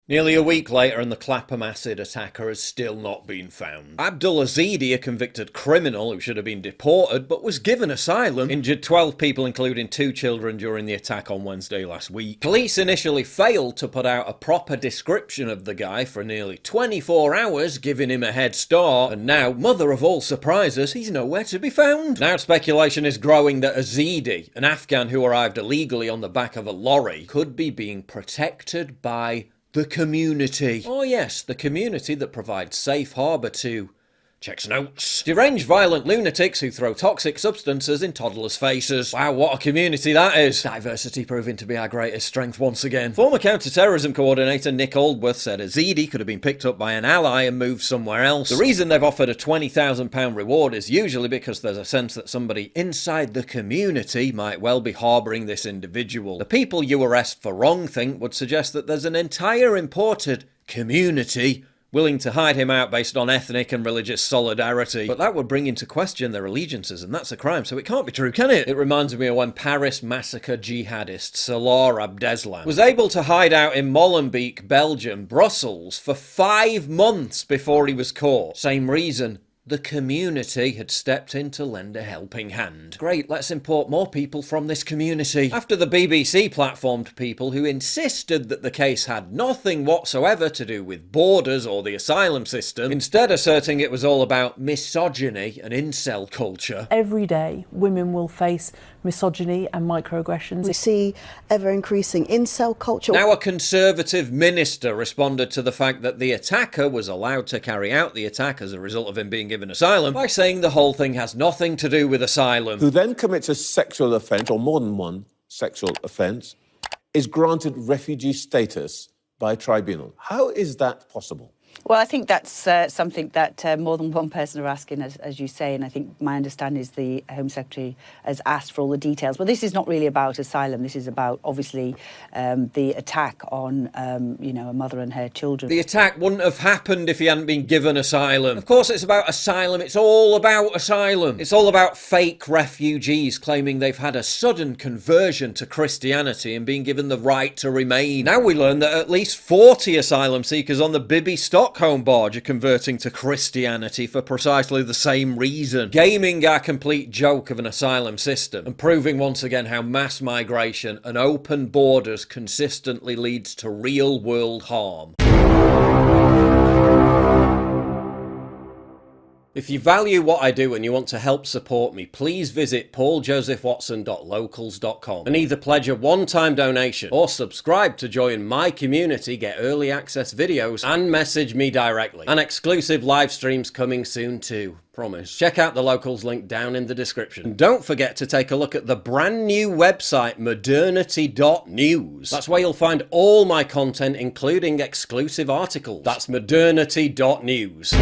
Nearly a week later and the Clapham acid attacker has still not been found. Abdul Azidi, a convicted criminal who should have been deported but was given asylum, injured 12 people including 2 children during the attack on Wednesday last week. Police initially failed to put out a proper description of the guy for nearly 24 hours, giving him a head start, and now, mother of all surprises, he's nowhere to be found. Now speculation is growing that Azidi, an Afghan who arrived illegally on the back of a lorry, could be being protected by the community. Oh yes, the community that provides safe harbour to... checks notes. Deranged violent lunatics who throw toxic substances in toddlers' faces. Wow, what a community that is. Diversity proving to be our greatest strength once again. Former counter-terrorism coordinator Nick Aldworth said Azidi could have been picked up by an ally and moved somewhere else. The reason they've offered a £20,000 reward is usually because there's a sense that somebody inside the community might well be harbouring this individual. The people you arrest for wrongthink would suggest that there's an entire imported community willing to hide him out based on ethnic and religious solidarity. But that would bring into question their allegiances, and that's a crime, so it can't be true, can it? It reminds me of when Paris massacre jihadist Salah Abdeslam was able to hide out in Molenbeek, Belgium, Brussels, for 5 months before he was caught. Same reason. The community had stepped in to lend a helping hand. Great, let's import more people from this community. After the BBC platformed people who insisted that the case had nothing whatsoever to do with borders or the asylum system, instead asserting it was all about misogyny and incel culture. Every day, women will face misogyny and microaggressions. We see ever-increasing incel culture. Now a Conservative minister responded to the fact that the attacker was allowed to carry out the attack as a result of him being given asylum by saying the whole thing has nothing to do with asylum. Who then commits a sexual offence, or more than one sexual offence, is granted refugee status by a tribunal. How is that possible? Well, I think that's something that more than one person are asking, as you say, and I think my understanding is the Home Secretary has asked for all the details. But this is not really about asylum. This is about, obviously, the attack on, a mother and her children. The attack wouldn't have happened if he hadn't been given asylum. Of course it's about asylum. It's all about asylum. It's all about fake refugees claiming they've had a sudden conversion to Christianity and being given the right to remain. Now we learn that at least 40 asylum seekers on the Bibi Stockholm barge are converting to Christianity for precisely the same reason. Gaming our complete joke of an asylum system and proving once again how mass migration and open borders consistently leads to real world harm. If you value what I do and you want to help support me, please visit pauljosephwatson.locals.com and either pledge a one-time donation or subscribe to join my community, get early access videos, and message me directly. And exclusive live streams coming soon too. Promise. Check out the Locals link down in the description. And don't forget to take a look at the brand new website modernity.news. That's where you'll find all my content, including exclusive articles. That's modernity.news.